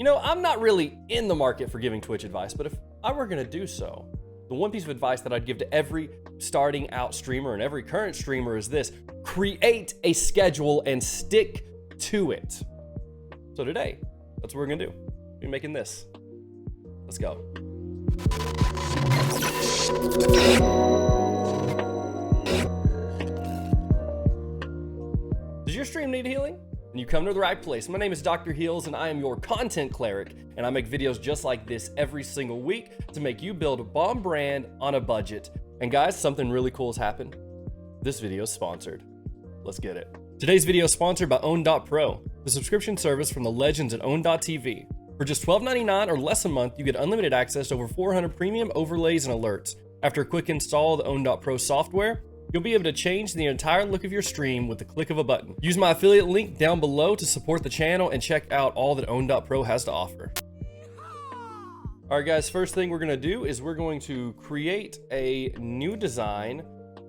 You know, I'm not really in the market for giving Twitch advice, but if I were gonna do so, the one piece of advice that I'd give to every starting out streamer and every current streamer is this: create a schedule and stick to it. So today, that's what we're gonna do. We're making this. Let's go. Does your stream need healing? Then you come to the right place. My name is Dr. Heals, and I am your content cleric, and I make videos just like this every single week to make you build a bomb brand on a budget. And guys, something really cool has happened. This video is sponsored. Let's get it. Today's video is sponsored by Own.pro, the subscription service from the legends at Own.tv. For just $12.99 or less a month, you get unlimited access to over 400 premium overlays and alerts. After a quick install of the Own.pro software, you'll be able to change the entire look of your stream with the click of a button. Use my affiliate link down below to support the channel and check out all that Own.pro has to offer. All right, guys, first thing we're gonna do is we're going to create a new design.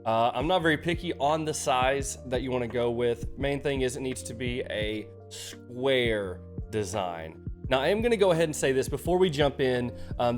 I'm not very picky on the size that you wanna go with. Main thing is it needs to be a square design. Now, I am gonna go ahead and say this before we jump in.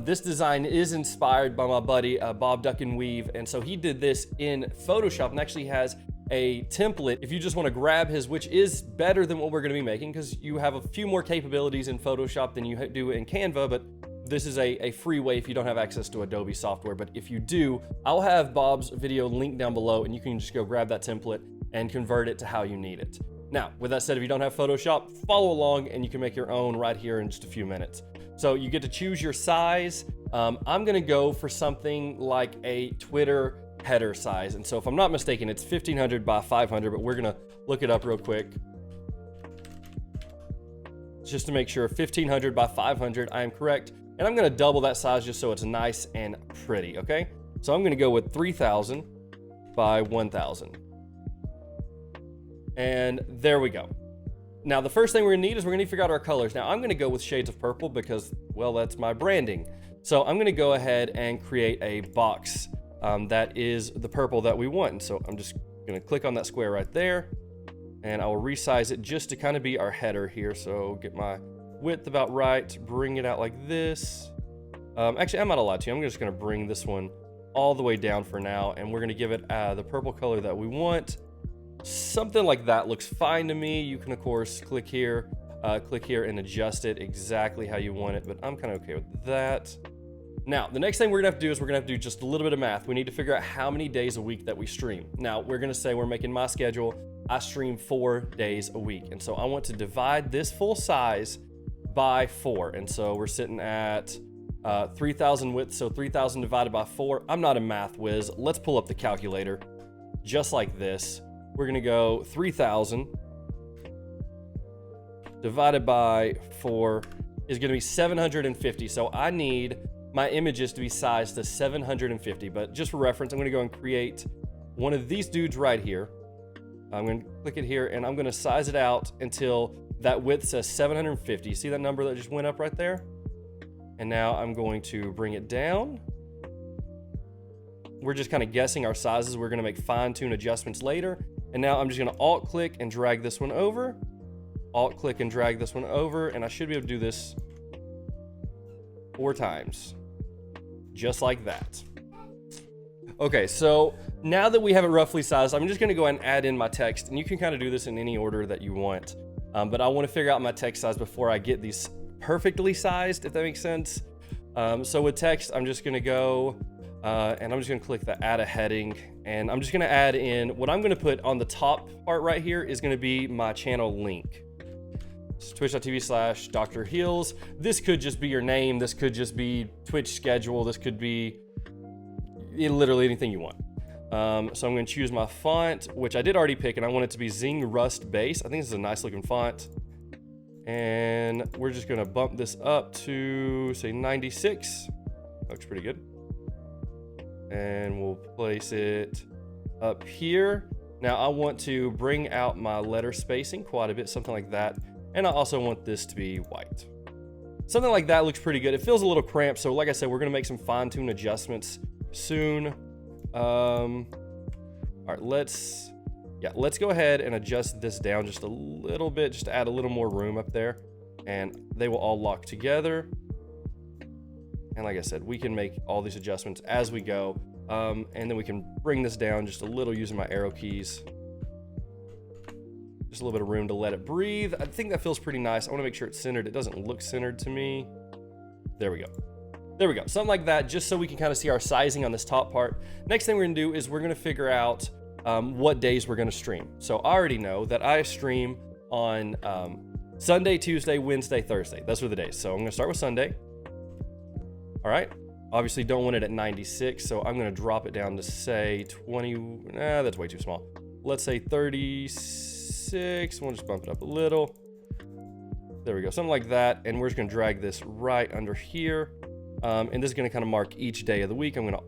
This design is inspired by my buddy, Bob Duck and Weave. And so he did this in Photoshop and actually has a template if you just wanna grab his, which is better than what we're gonna be making because you have a few more capabilities in Photoshop than you do in Canva, but this is a free way if you don't have access to Adobe software. But if you do, I'll have Bob's video linked down below and you can just go grab that template and convert it to how you need it. Now, with that said, if you don't have Photoshop, follow along and you can make your own right here in just a few minutes. So you get to choose your size. I'm gonna go for something like a Twitter header size. And so if I'm not mistaken, it's 1500 by 500, but we're gonna look it up real quick. Just to make sure, 1500 by 500, I am correct. And I'm gonna double that size just so it's nice and pretty, okay? So I'm gonna go with 3000 by 1000. And there we go. Now, the first thing we're gonna need is we're gonna figure out our colors. Now, I'm gonna go with shades of purple because, well, that's my branding. So I'm gonna go ahead and create a box that is the purple that we want. And so I'm just gonna click on that square right there and I will resize it just to kind of be our header here. So get my width about right, bring it out like this. Actually, I'm not allowed to. I'm just gonna bring this one all the way down for now. And we're gonna give it the purple color that we want. Something like that looks fine to me. You can, of course, click here and adjust it exactly how you want it, but I'm kind of okay with that. Now, the next thing we're gonna have to do is we're gonna have to do just a little bit of math. We need to figure out how many days a week that we stream. Now, we're gonna say we're making my schedule. I stream 4 days a week. And so I want to divide this full size by 4. And so we're sitting at 3000 width, so 3000 divided by 4. I'm not a math whiz. Let's pull up the calculator just like this. We're gonna go 3000 divided by 4 is gonna be 750. So I need my images to be sized to 750. But just for reference, I'm gonna go and create one of these dudes right here. I'm gonna click it here and I'm gonna size it out until that width says 750. See that number that just went up right there? And now I'm going to bring it down. We're just kind of guessing our sizes. We're gonna make fine-tune adjustments later. And now I'm just gonna alt-click and drag this one over. Alt-click and drag this one over, and I should be able to do this 4 times. Just like that. Okay, so now that we have it roughly sized, I'm just gonna go ahead and add in my text, and you can kind of do this in any order that you want. But I wanna figure out my text size before I get these perfectly sized, if that makes sense. So with text, I'm just gonna go, and I'm just gonna click the add a heading, and I'm just gonna add in, what I'm gonna put on the top part right here is gonna be my channel link. It's twitch.tv/Dr. Heals. This could just be your name, this could just be Twitch schedule, this could be literally anything you want. So I'm gonna choose my font, which I did already pick, and I want it to be Zing Rust Base. I think this is a nice looking font. And we're just gonna bump this up to, say, 96. Looks pretty good. And we'll place it up here. Now I want to bring out my letter spacing quite a bit, something like that. And I also want this to be white. Something like that looks pretty good. It feels a little cramped, so like I said, we're gonna make some fine-tune adjustments soon. All right, let's go ahead and adjust this down just a little bit, just to add a little more room up there. and they will all lock together. And like I said, we can make all these adjustments as we go. And then we can bring this down just a little using my arrow keys. Just a little bit of room to let it breathe. I think that feels pretty nice. I want to make sure it's centered. It doesn't look centered to me. There we go. There we go. Something like that, just so we can kind of see our sizing on this top part. Next thing we're going to do is we're going to figure out what days we're going to stream. So I already know that I stream on Sunday, Tuesday, Wednesday, Thursday. Those are the days. So I'm going to start with Sunday. All right. Obviously don't want it at 96, so I'm going to drop it down to say 20. Nah, that's way too small. Let's say 36. We'll just bump it up a little. There we go. Something like that. And we're just going to drag this right under here. And this is going to kind of mark each day of the week. I'm going to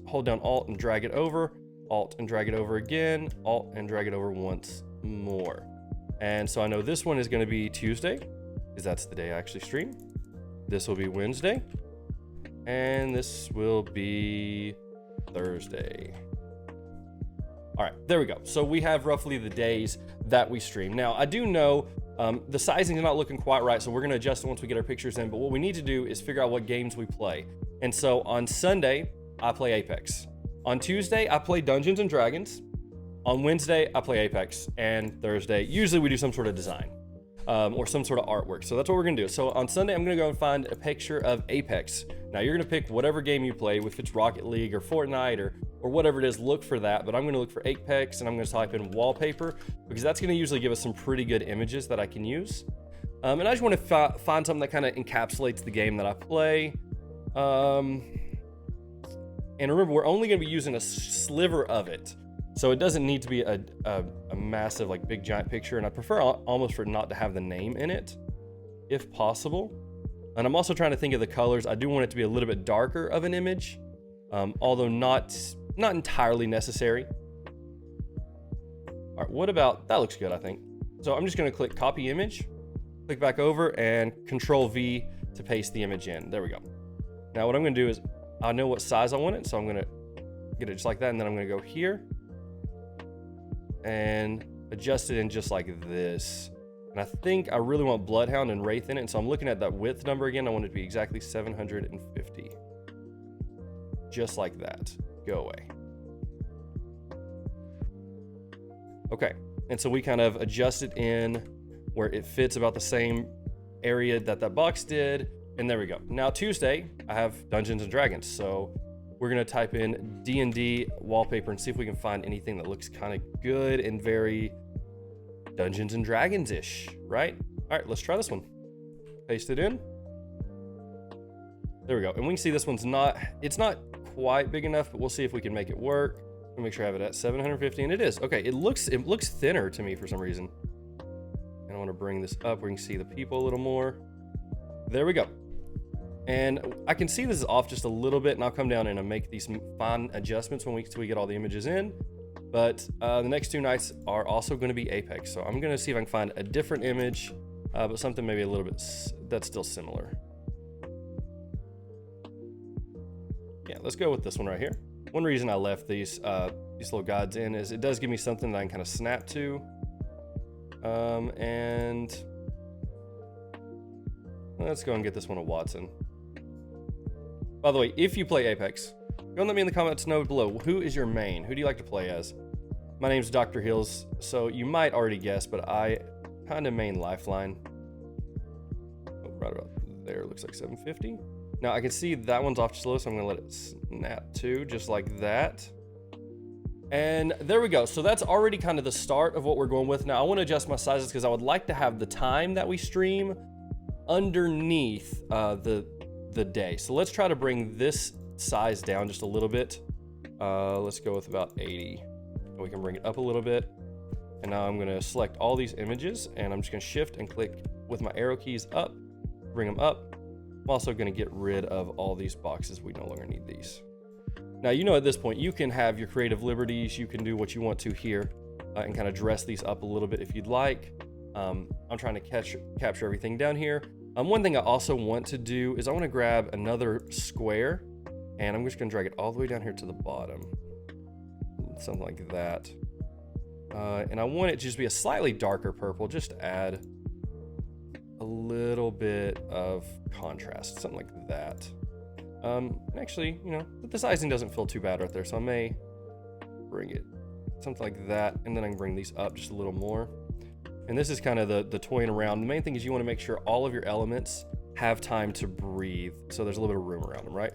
hold down Alt and drag it over. Alt and drag it over again. Alt and drag it over once more. And so I know this one is going to be Tuesday, because that's the day I actually stream. This will be Wednesday. And this will be Thursday. All right, there we go. So we have roughly the days that we stream. Now, I do know the sizing is not looking quite right, so we're gonna adjust it once we get our pictures in, but what we need to do is figure out what games we play. And so on Sunday, I play Apex. On Tuesday, I play Dungeons and Dragons. On Wednesday, I play Apex. And Thursday, usually we do some sort of design. Or some sort of artwork. So that's what we're gonna do. So on Sunday, I'm gonna go and find a picture of Apex. Now you're gonna pick whatever game you play, if it's Rocket League or Fortnite or whatever it is, look for that. But I'm gonna look for Apex and I'm gonna type in wallpaper because that's gonna usually give us some pretty good images that I can use. And I just wanna find something that kind of encapsulates the game that I play. And remember, we're only gonna be using a sliver of it. So it doesn't need to be a massive, like big giant picture. And I prefer almost for it not to have the name in it, if possible. And I'm also trying to think of the colors. I do want it to be a little bit darker of an image, although not entirely necessary. All right, what about, that looks good, I think. So I'm just gonna click copy image, click back over and Control V to paste the image in. There we go. Now what I'm gonna do is, I know what size I want it. So I'm gonna get it just like that. And then I'm gonna go here and adjust it in just like this. And I think I really want Bloodhound and Wraith in it. And so I'm looking at that width number again. I want it to be exactly 750. Just like that. Go away. Okay. And so we kind of adjust it in where it fits about the same area that box did. And there we go. Now Tuesday, I have Dungeons and Dragons. So we're gonna type in D&D wallpaper and see if we can find anything that looks kind of good and very Dungeons and Dragons-ish, right? All right, let's try this one. Paste it in. There we go. And we can see this one's it's not quite big enough, but we'll see if we can make it work. I'll make sure I have it at 750, and it is. Okay, it looks thinner to me for some reason. And I wanna bring this up where you can see the people a little more. There we go. And I can see this is off just a little bit, and I'll come down and make these fine adjustments till we get all the images in. But the next two nights are also going to be Apex. So I'm going to see if I can find a different image, but something maybe a little bit that's still similar. Yeah, let's go with this one right here. One reason I left these little guides in is it does give me something that I can kind of snap to. And let's go and get this one a Watson. By the way, if you play Apex, go and let me in the comments know below, who is your main? Who do you like to play as? My name's Dr. Hills, so you might already guess, but I kind of main Lifeline. Oh, right about there, looks like 750. Now I can see that one's off just a little, so I'm gonna let it snap to, just like that. And there we go. So that's already kind of the start of what we're going with. Now I wanna adjust my sizes because I would like to have the time that we stream underneath the day. So let's try to bring this size down just a little bit. Let's go with about 80. We can bring it up a little bit. And now I'm gonna select all these images and I'm just gonna shift and click with my arrow keys up, bring them up. I'm also gonna get rid of all these boxes. We no longer need these. Now, you know, at this point, you can have your creative liberties. You can do what you want to here and kind of dress these up a little bit if you'd like. I'm trying to capture everything down here. One thing I also want to do is I want to grab another square and I'm just going to drag it all the way down here to the bottom. Something like that. And I want it to just be a slightly darker purple, just to add a little little bit of contrast, something like that. Actually, you know, the sizing doesn't feel too bad right there, so I may bring it something like that, and then I can bring these up just a little more. And this is kind of the toying around. The main thing is you want to make sure all of your elements have time to breathe, so there's a little bit of room around them, right?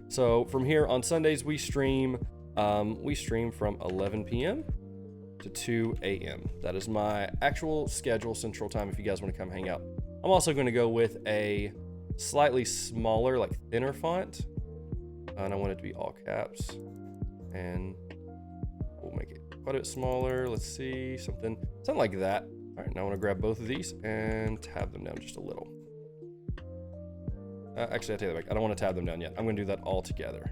So from here on Sundays, we stream from 11 p.m. to 2 a.m. That is my actual schedule, Central Time, if you guys want to come hang out. I'm also going to go with a slightly smaller, like thinner font, and I want it to be all caps, and we'll make it quite a bit smaller. Let's see, something like that. All right, now I want to grab both of these and tab them down just a little. Actually, I take that back. I don't want to tab them down yet. I'm going to do that all together.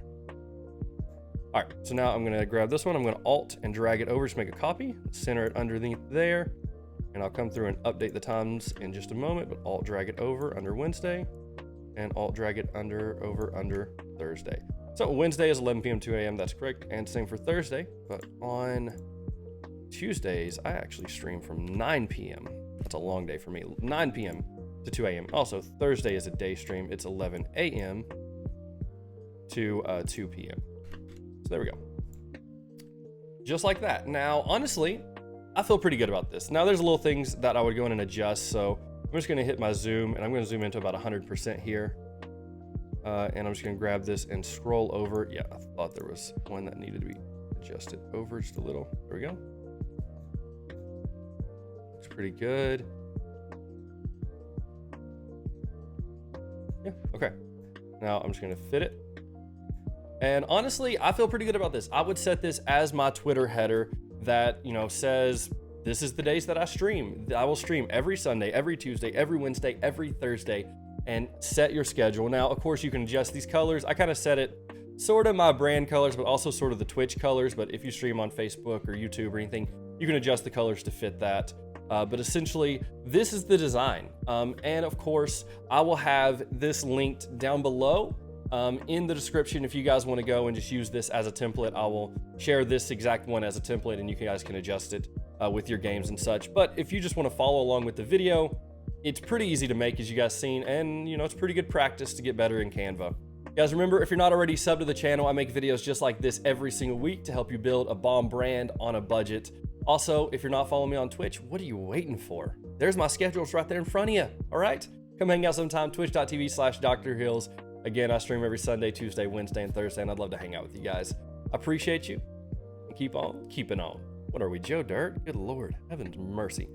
All right, so now I'm going to grab this one. I'm going to Alt and drag it over, just make a copy, center it underneath there, and I'll come through and update the times in just a moment, but Alt drag it over under Wednesday, and Alt drag it over under Thursday. So Wednesday is 11 p.m. 2 a.m. That's correct, and same for Thursday, but on Tuesdays, I actually stream from 9 p.m. That's a long day for me, 9 p.m. to 2 a.m. Also, Thursday is a day stream. It's 11 a.m. to 2 p.m. So there we go. Just like that. Now, honestly, I feel pretty good about this. Now, there's little things that I would go in and adjust. So I'm just going to hit my zoom, and I'm going to zoom into about 100% here. And I'm just going to grab this and scroll over. Yeah, I thought there was one that needed to be adjusted over just a little. There we go. Looks pretty good. Yeah, okay. Now I'm just gonna fit it. And honestly, I feel pretty good about this. I would set this as my Twitter header that, you know, says, this is the days that I stream. I will stream every Sunday, every Tuesday, every Wednesday, every Thursday, and set your schedule. Now, of course, you can adjust these colors. I kind of set it sort of my brand colors, but also sort of the Twitch colors. But if you stream on Facebook or YouTube or anything, you can adjust the colors to fit that. But essentially, this is the design. And of course, I will have this linked down below in the description. If you guys want to go and just use this as a template, I will share this exact one as a template, and you guys can adjust it with your games and such. But if you just want to follow along with the video, it's pretty easy to make, as you guys seen, and you know, it's pretty good practice to get better in Canva. Guys, remember, if you're not already subbed to the channel, I make videos just like this every single week to help you build a bomb brand on a budget. Also, if you're not following me on Twitch, what are you waiting for? There's my schedules right there in front of you, all right? Come hang out sometime, twitch.tv/Dr. Hills. Again, I stream every Sunday, Tuesday, Wednesday, and Thursday, and I'd love to hang out with you guys. I appreciate you. Keep on keeping on. What are we, Joe Dirt? Good Lord, heaven's mercy.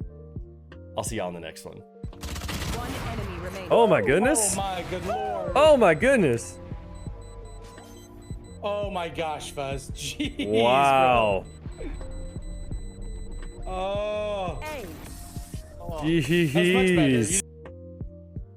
I'll see y'all in the next one. One enemy remaining. Oh my goodness. Oh my good Lord. Oh my goodness. Oh my gosh, Fuzz. Jeez. Wow. Bro. Oh. Hey. That's much better. You